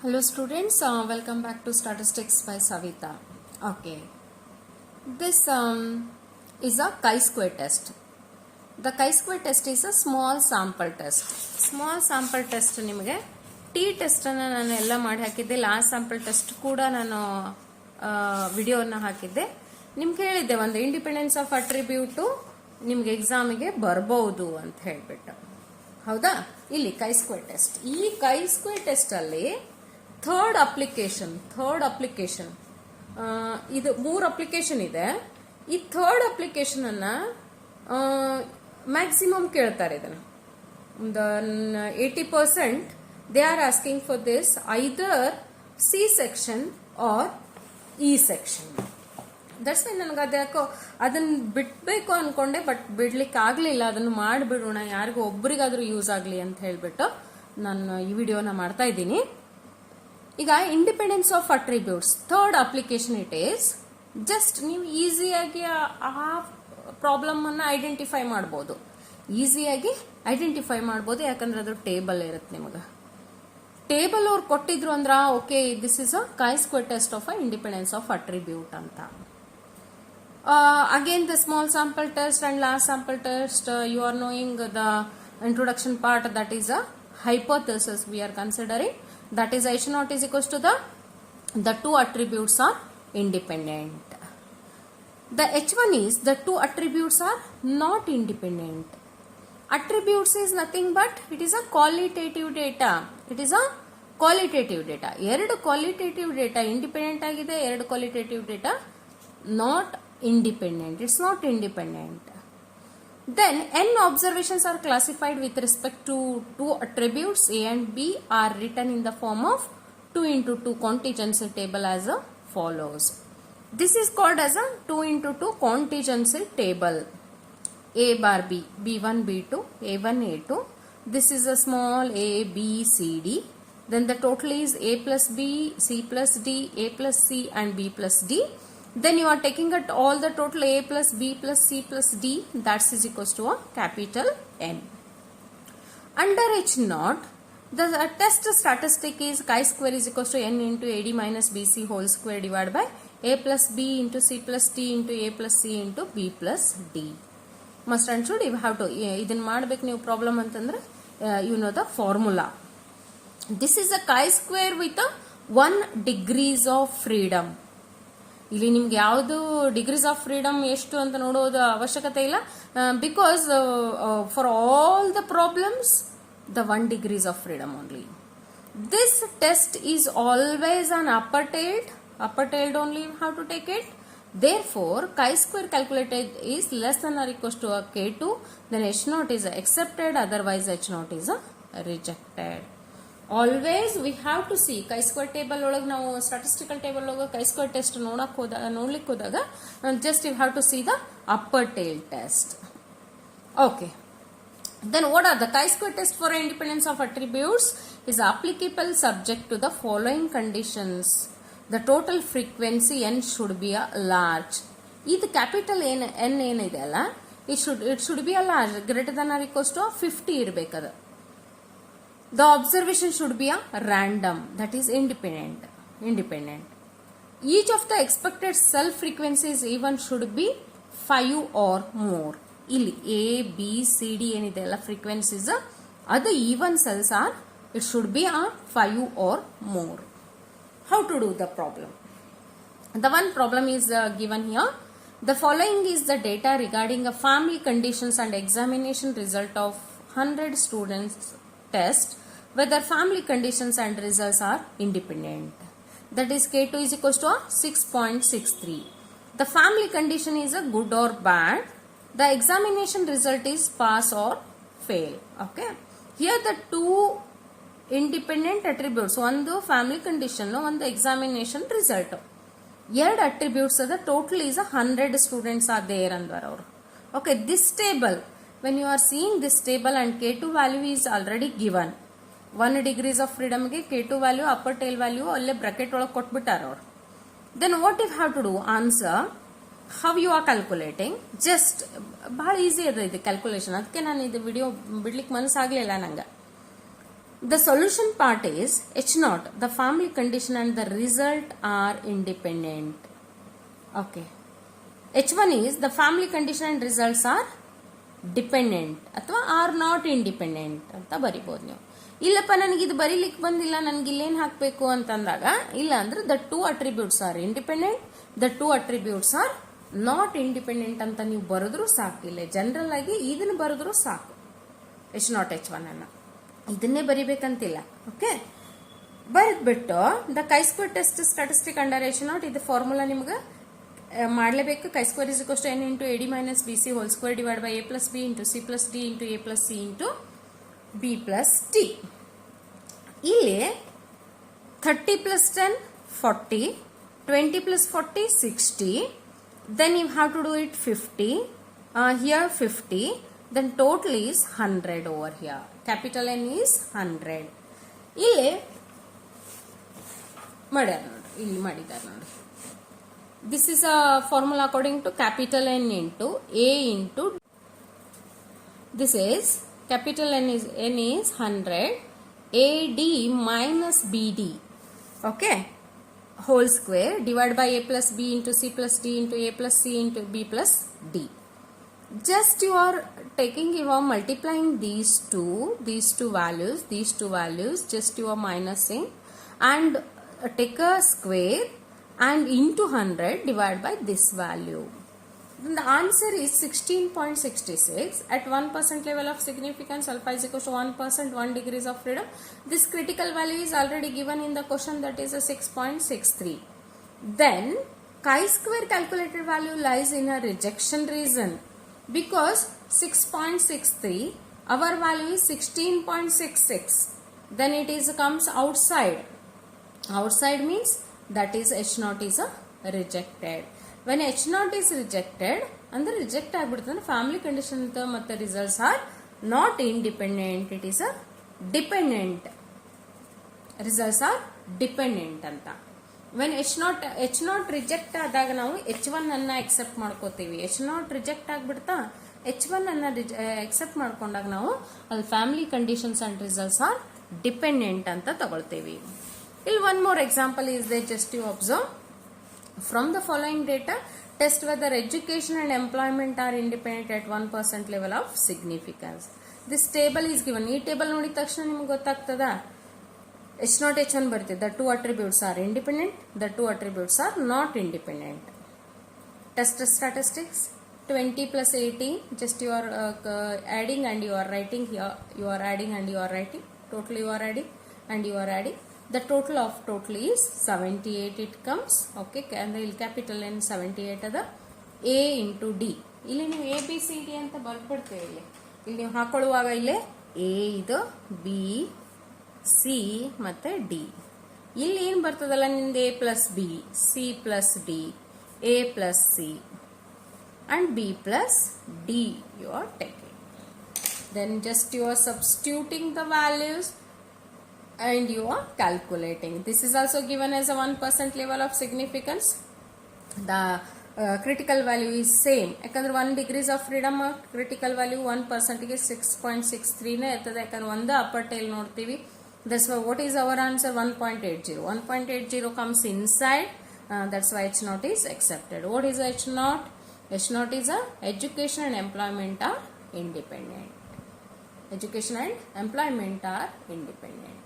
Hello students, welcome back to Statistics by Savita. Okay, this is a chi-square test. The chi-square test is a small sample test. Small sample test ನಿಮಗೆ T test ಅನ್ನು ನಾನು ಎಲ್ಲ ಮಾಡಿ ಹಾಕಿದ್ದೆ. Last sample test ಕೂಡ ನಾನು ವಿಡಿಯೋನ ಹಾಕಿದ್ದೆ. ನಿಮ್ಗೆ ಹೇಳಿದ್ದೆ ಒಂದು ಇಂಡಿಪೆಂಡೆನ್ಸ್ ಆಫ್ ಅಟ್ರಿಬ್ಯೂಟ್ ನಿಮ್ಗೆ ಎಕ್ಸಾಮಿಗೆ ಬರಬಹುದು ಅಂತ ಹೇಳ್ಬಿಟ್ಟು. ಹೌದಾ? ಇಲ್ಲಿ chi-square ಟೆಸ್ಟ್. ಈ chi-square ಟೆಸ್ಟ್ ಅಲ್ಲಿ ಥರ್ಡ್ ಅಪ್ಲಿಕೇಶನ್ ಇದು 3 ಅಪ್ಲಿಕೇಶನ್ ಇದೆ. ಈ ಥರ್ಡ್ ಅಪ್ಲಿಕೇಶನ್ ಅನ್ನ ಮ್ಯಾಕ್ಸಿಮಮ್ ಕೇಳ್ತಾರೆ. ಇದನ್ನ ಒಂದು 80% they are asking for this either C section or E section. That's mean ನನಗೆ ಅದ್ಯಾಕೋ ಅದನ್ನ ಬಿಡ್ಬೇಕು ಅನ್ಕೊಂಡೆ, ಬಟ್ ಬಿಡ್ಲಿಕ್ಕೆ ಆಗ್ಲಿಲ್ಲ. ಅದನ್ನು ಮಾಡಿಬಿಡೋಣ, ಯಾರಿಗೂ ಒಬ್ಬರಿಗಾದ್ರೂ ಯೂಸ್ ಆಗಲಿ ಅಂತ ಹೇಳ್ಬಿಟ್ಟು ನಾನು ಈ ವಿಡಿಯೋನ ಮಾಡ್ತಾ ಇದ್ದೀನಿ. ಈಗ independence of attributes third application it is just ನೀವು ಈಸಿಯಾಗಿ ಆ ಪ್ರಾಬ್ಲಮ್ ಅನ್ನ ಐಡೆಂಟಿಫೈ ಮಾಡಬಹುದು. ಯಾಕಂದ್ರೆ ಅದು ಟೇಬಲ್ ಇರುತ್ತೆ. ನಿಮಗೆ ಟೇಬಲ್ ಅವ್ರು ಕೊಟ್ಟಿದ್ರು ಅಂದ್ರ okay, this is a chi-square test of a independence of attribute ಅಂತ. Again the small sample test and last sample test, you are knowing the introduction part, that is a hypothesis we are considering, that is h naught is equals to the two attributes are independent. The h1 is the two attributes are not independent. Attributes is nothing but it is a qualitative data. ಎರಡು qualitative data independent ಆಗಿದೆ, ಎರಡು qualitative data not independent. It's not independent. Then n observations are classified with respect to two attributes A and B are written in the form of 2 into 2 contingency table as follows. This is called as a 2 into 2 contingency table. A bar B, B1, B2, A1, A2. This is a small a, B, C, D. Then the total is A plus B, C plus D, A plus C and B plus D. Then you are taking at all the total A plus B plus C plus D, that is equals to a capital N. Under H naught, the test statistic is chi-square is equals to N into AD minus BC whole square divided by A plus B into C plus D into A plus C into B plus D. Must and should you have to idin ಮಾಡಬೇಕು ನೀವು problem ಅಂತಂದ್ರೆ you know the formula. This is a chi-square with a 1 degrees of freedom. ಇಲ್ಲಿ ನಿಮ್ಗೆ ಯಾವುದು degrees of freedom ಎಷ್ಟು ಅಂತ ನೋಡೋದು ಅವಶ್ಯಕತೆ ಇಲ್ಲ, because for all the problems the 1 degrees of freedom only. This test is always an upper tailed only, you have to take it. Therefore, chi-square calculated is less than or equals to a K2, then H naught is accepted, otherwise H naught is rejected. Always we have to see chi-square table ಒಳಗೆ ನಾವು statistical table ಒಳಗೆ chi-square test ನೋಡ್ಲಿಕ್ಕೆ ಹೋದಾಗ just you have to see the upper tail test. Okay, then what are the chi-square test for independence of attributes is applicable subject to the following conditions. The total frequency n should be a large. ಇದು capital n ಏನಿದೆ ಅಲ್ಲ, it should be a large, greater than or equals to 50 ಇರಬೇಕದು. The observation should be a random, that is independent. Each of the expected cell frequencies even should be 5 or more. ಇಲ್ಲಿ A, B, C, D ಏನಿದೆ ಎಲ್ಲ frequencies ಅದು even cells are, it should be a 5 or more. How to do the problem? The one problem is given here. The following is the data regarding a family conditions and examination result of 100 students test, whether family conditions and results are independent. That is K2 is equals to 6.63. The family condition is a good or bad. The examination result is pass or fail. Okay. Here the two independent attributes, ಒಂದು family condition, ಒಂದು examination result. ಎರಡು attributes ಅದ total is 100 students are there ಅಂದವರು ಅವರು. Okay, this table, when you are seeing this table and K2 value is already given. 1 degrees of freedom ಗೆ K2 value, upper tail value ಅಲ್ಲೇ bracket ಒಳಗೆ ಕೊಟ್ಬಿಟ್ಟಾರ ಅವರು. Then what you have to do, answer how you are calculating. Just ಬಹಳ easy ಅದ ಇದು calculation. ಅದಕ್ಕೆ ನಾನು ಇದು ವಿಡಿಯೋ ಬಿಡ್ಲಿಕ್ಕೆ ಮನಸ್ಸಾಗಲಿಲ್ಲ ನಂಗೆ. The solution part is H naught, the family condition and the result are independent. Okay. H1 is the family condition and results are dependent ಅಥವಾ R not independent ಅಂತ ಬರಿಬೋದು ನೀವು. ಇಲ್ಲಪ್ಪ ನನಗೆ ಇದು ಬರೀಲಿಕ್ಕೆ ಬಂದಿಲ್ಲ, ನನಗೆ ಇಲ್ಲೇನು ಹಾಕಬೇಕು ಅಂತಂದಾಗ, ಇಲ್ಲ ಅಂದ್ರೆ the two attributes are independent, the two attributes are not independent ಅಂತ ನೀವು ಬರೆದ್ರು ಸಾಕು. ಇಲ್ಲ ಜನರಲ್ ಆಗಿ ಇದನ್ನು ಬರೆದ್ರು ಸಾಕು, H ನಾಟ್ H1 ಅನ್ನ, ಇದನ್ನೇ ಬರಿಬೇಕಂತಿಲ್ಲ. ಓಕೆ, ಬರೆದ್ಬಿಟ್ಟು the chi square test statistic under H not, ಇದು ಫಾರ್ಮುಲಾ ನಿಮ್ಗೆ ಮಾಡಲೇಬೇಕು. Chi square is equals to n into A D minus B C whole square divide by A plus B into C plus D into A plus C into B plus T. ಇಲ್ಲಿ 30 plus 10 40, 20 plus 40 60, then you have to do it 50, here 50, then total is 100 over here. Capital N is 100. ಇಲ್ಲಿ ಮಾಡ್ಯಾರ ನೋಡ್ರಿ, ಇಲ್ಲಿ ಮಾಡಿದ್ದಾರೆ ನೋಡ್ರಿ. This is a formula according to capital N into A into, this is capital N is 100, AD minus BD, okay, whole square divided by A plus B into C plus D into A plus C into B plus D. Just you are taking, you are multiplying these two values, just you are minusing and take a square and into 100 divided by this value. Then the answer is 16.66. At 1% level of significance, alpha is equal to 1%, 1 degrees of freedom. This critical value is already given in the question, that is a 6.63. Then chi-square calculated value lies in a rejection region, because 6.63, our value is 16.66. Then it is comes outside. Outside means that is H naught is a rejected. When H naught is rejected, ಅಂದ್ರೆ reject ಆಗ್ಬಿಡ್ತಂದ್ರೆ family condition ಮತ್ತೆ results R not independent, it is a dependent. Results are dependent ಅಂತ. When H not reject ಆದಾಗ ನಾವು H1 ಅನ್ನ accept ಮಾಡ್ಕೋತೀವಿ. H not reject ಆಗ್ಬಿಡ್ತಾ H1 ಅನ್ನ accept ಮಾಡ್ಕೊಂಡಾಗ ನಾವು ಅಲ್ಲಿ family conditions and results are dependent ಅಂತ ತಗೊಳ್ತೀವಿ. Here one more example is there, just you observe. From the following data, test whether education and employment are independent at 1% level of significance. This table is given. ಈ table ನೋಡಿದ ತಕ್ಷಣ ನಿಮಗೆ ಗೊತ್ತಾಗ್ತದ H naught H1 ಬರ್ತದೆ. The two attributes are independent, the two attributes are not independent. Test statistics 20 plus 80, just you are adding and you are writing here. You are adding and you are writing. Total you are adding and you are adding. The total of total is 78 it comes. Okay, and the capital N 78 ಅದ A into D. ಇಲ್ಲಿ ನೀವು A B C D ಅಂತ ಬರ್ಬಿಡ್ತೇವೆ. ಇಲ್ಲಿ ನೀವು ಹಾಕೊಳ್ಳುವಾಗ ಇಲ್ಲೇ A ಇದು B C ಮತ್ತೆ D. ಇಲ್ಲಿ ಏನು ಬರ್ತದಲ್ಲ ನಿಮ್ದು A plus B, C plus D, A plus C and B plus D you are taking. Then just you are substituting the values and you are calculating. This is also given as a 1% level of significance. The critical value is same. ಯಾಕಂದ್ರೆ 1 degrees of freedom critical value 1% ಗೆ 6.63 ನೇ ಇರ್ತದೆ. ಯಾಕಂದ್ರೆ ಒಂದು upper tail ನೋಡ್ತೀವಿ. That's why what is our answer? 1.80. 1.80 comes inside. That's why H naught is accepted. What is H naught? H naught is a education and employment are independent. Education and employment are independent.